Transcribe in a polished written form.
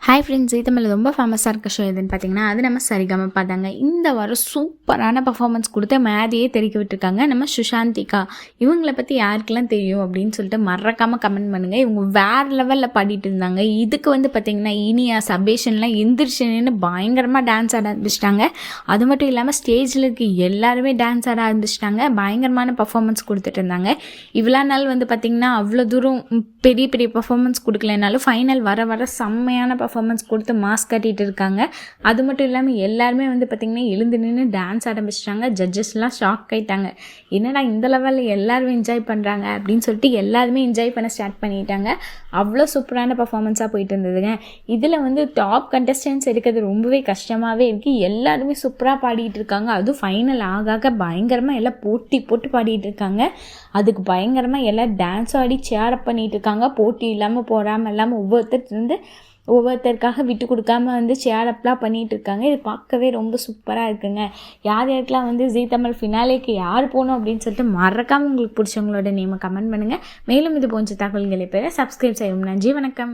Hi friends, தமிழில் ரொம்ப ஃபேமஸாக இருக்க ஷோ எதுன்னு பார்த்தீங்கன்னா அது நம்ம சரிகமபா தாங்க. இந்த வாரம் சூப்பரான பர்ஃபார்மன்ஸ் கொடுத்து மேதையே தெரிவிக்க விட்டுருக்காங்க நம்ம சுஷாந்திகா. இவங்களை பற்றி யாருக்கெல்லாம் தெரியும் அப்படின்னு சொல்லிட்டு மறக்காமல் கமெண்ட் பண்ணுங்கள். இவங்க வேறு லெவலில் பாடிட்டு இருந்தாங்க. இதுக்கு பார்த்தீங்கன்னா இனியா சபேஷன்லாம் எந்திரிச்சுன்னு பயங்கரமாக டான்ஸ் ஆட ஆரம்பிச்சிட்டாங்க. அது மட்டும் இல்லாமல் ஸ்டேஜில் இருக்க எல்லாருமே டான்ஸ் ஆட ஆரம்பிச்சிட்டாங்க. பயங்கரமான பர்ஃபார்மன்ஸ் கொடுத்துட்டு இருந்தாங்க. இவ்வளோ நாள் பார்த்திங்கன்னா அவ்வளோ தூரம் பெரிய பெரிய பர்ஃபார்மன்ஸ் கொடுக்கலனாலும் ஃபைனல் வர செம்மையான பர்ஃபார்மன்ஸ் கொடுத்து மாஸ்க் கட்டிகிட்டு இருக்காங்க. அது மட்டும் இல்லாமல் எல்லாருமே பார்த்திங்கன்னா எழுந்து நின்று டான்ஸ் ஆரம்பிச்சிட்டாங்க. ஜட்ஜஸ்லாம் ஷாக் ஆகிட்டாங்க. என்னடா இந்த லெவலில் எல்லாருமே என்ஜாய் பண்ணுறாங்க அப்படின்னு சொல்லிட்டு எல்லாருமே என்ஜாய் பண்ண ஸ்டார்ட் பண்ணிட்டாங்க. அவ்வளோ சூப்பரான பர்ஃபார்மன்ஸாக போயிட்டு இருந்ததுங்க. இதில் டாப் கண்டஸ்டன்ஸ் இருக்கிறது ரொம்பவே கஷ்டமாகவே இருக்குது. எல்லாருமே சூப்பராக பாடிட்டு இருக்காங்க. அதுவும் ஃபைனல் ஆக பயங்கரமாக எல்லாம் போட்டி போட்டு பாடிட்டு இருக்காங்க. அதுக்கு பயங்கரமாக எல்லாம் டான்ஸ் ஆடி சேரப் பண்ணிட்டு இருக்காங்க. போட்டி இல்லாமல் போகாமல் இல்லாமல் ஒவ்வொருத்தருக்காக விட்டு கொடுக்காம சேரப்லாம் பண்ணிகிட்டு இருக்காங்க. இது பார்க்கவே ரொம்ப சூப்பராக இருக்குங்க. யாருக்கெல்லாம் ஜீ தமிழ் ஃபினாலேக்கு யார் போகணும் அப்படின்னு சொல்லிட்டு மறக்காமல் உங்களுக்கு பிடிச்சவங்களோட நேமை கமெண்ட் பண்ணுங்கள். மேலும் இது போன்ற தகவல்களை பெற சப்ஸ்கிரைப் செய்யவும். நன்றி, வணக்கம்.